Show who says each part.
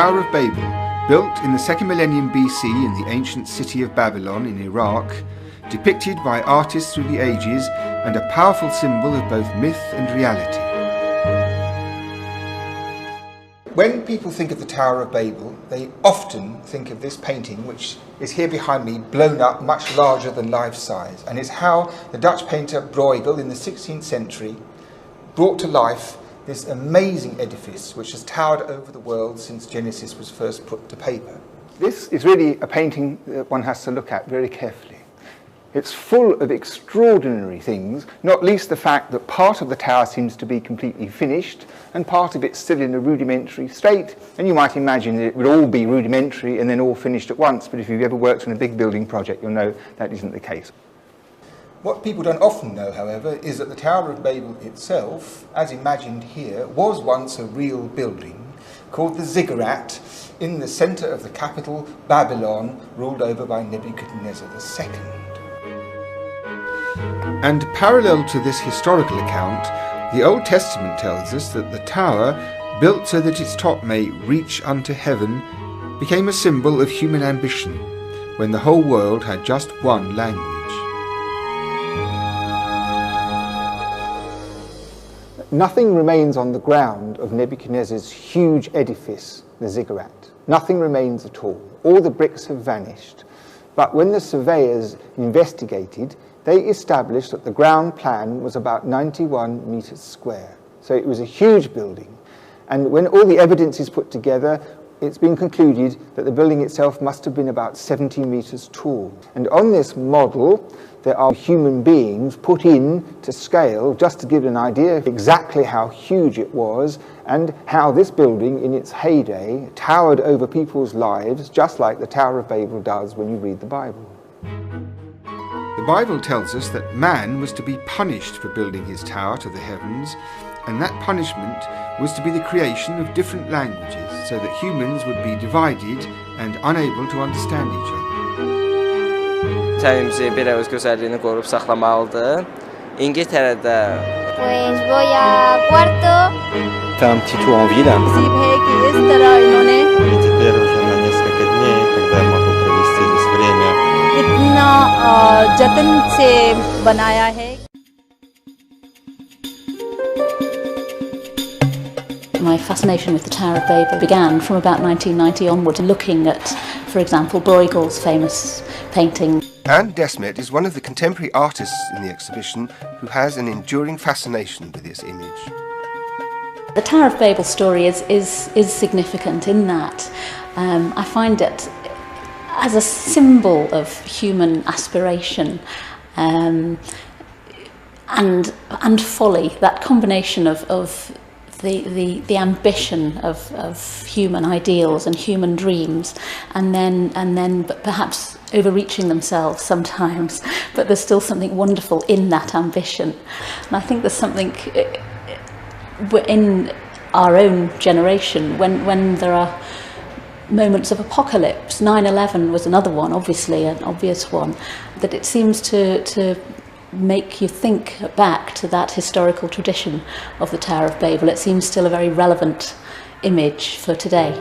Speaker 1: Tower of Babel, built in the 2nd millennium BC in the ancient city of Babylon in Iraq, depicted by artists through the ages and a powerful symbol of both myth and reality. When people think of the Tower of Babel, they often think of this painting, which is here behind me, blown up much larger than life size, and is how the Dutch painter Bruegel in the 16th century brought to life this amazing edifice which has towered over the world since Genesis was first put to paper. This is really a painting that one has to look at very carefully. It's full of extraordinary things, not least the fact that part of the tower seems to be completely finished and part of it's still in a rudimentary state, and you might imagine that it would all be rudimentary and then all finished at once, but if you've ever worked on a big building project you'll know that isn't the case. What people don't often know, however, is that the Tower of Babel itself, as imagined here, was once a real building called the ziggurat in the centre of the capital, Babylon, ruled over by Nebuchadnezzar II. And parallel to this historical account, the Old Testament tells us that the tower, built so that its top may reach unto heaven, became a symbol of human ambition when the whole world had just one language. Nothing remains on the ground of Nebuchadnezzar's huge edifice, the ziggurat. Nothing remains at all. All the bricks have vanished. But when the surveyors investigated, they established that the ground plan was about 91 meters square. So it was a huge building. And when all the evidence is put together, it's been concluded that the building itself must have been about 70 meters tall. And on this model, there are human beings put in to scale just to give an idea of exactly how huge it was and how this building in its heyday towered over people's lives, just like the Tower of Babel does when you read the Bible. The Bible tells us that man was to be punished for building his tower to the heavens, and that punishment was to be the creation of different languages, so that humans would be divided and unable to understand each other.
Speaker 2: Təmimizi belə öz gözəlliyini qorub saxlamalıdır. İngiltərədə
Speaker 3: Pues voy a cuarto.
Speaker 4: T'as un petit tour en ville. И теперь уже на несколько дней, когда я могу провести здесь время.
Speaker 3: इतना जतन से बनाया है.
Speaker 5: My fascination with the Tower of Babel began from about 1990 onward, looking at, for example, Bruegel's famous painting.
Speaker 1: Anne Desmet is one of the contemporary artists in the exhibition who has an enduring fascination with this image.
Speaker 5: The Tower of Babel story is significant in that I find it as a symbol of human aspiration and folly, that combination of the ambition of human ideals and human dreams, and then perhaps overreaching themselves sometimes, but there's still something wonderful in that ambition. And I think there's something in our own generation when there are moments of apocalypse. 9/11 was another one, obviously an obvious one, that it seems to make you think back to that historical tradition of the Tower of Babel. It seems still a very relevant image for today.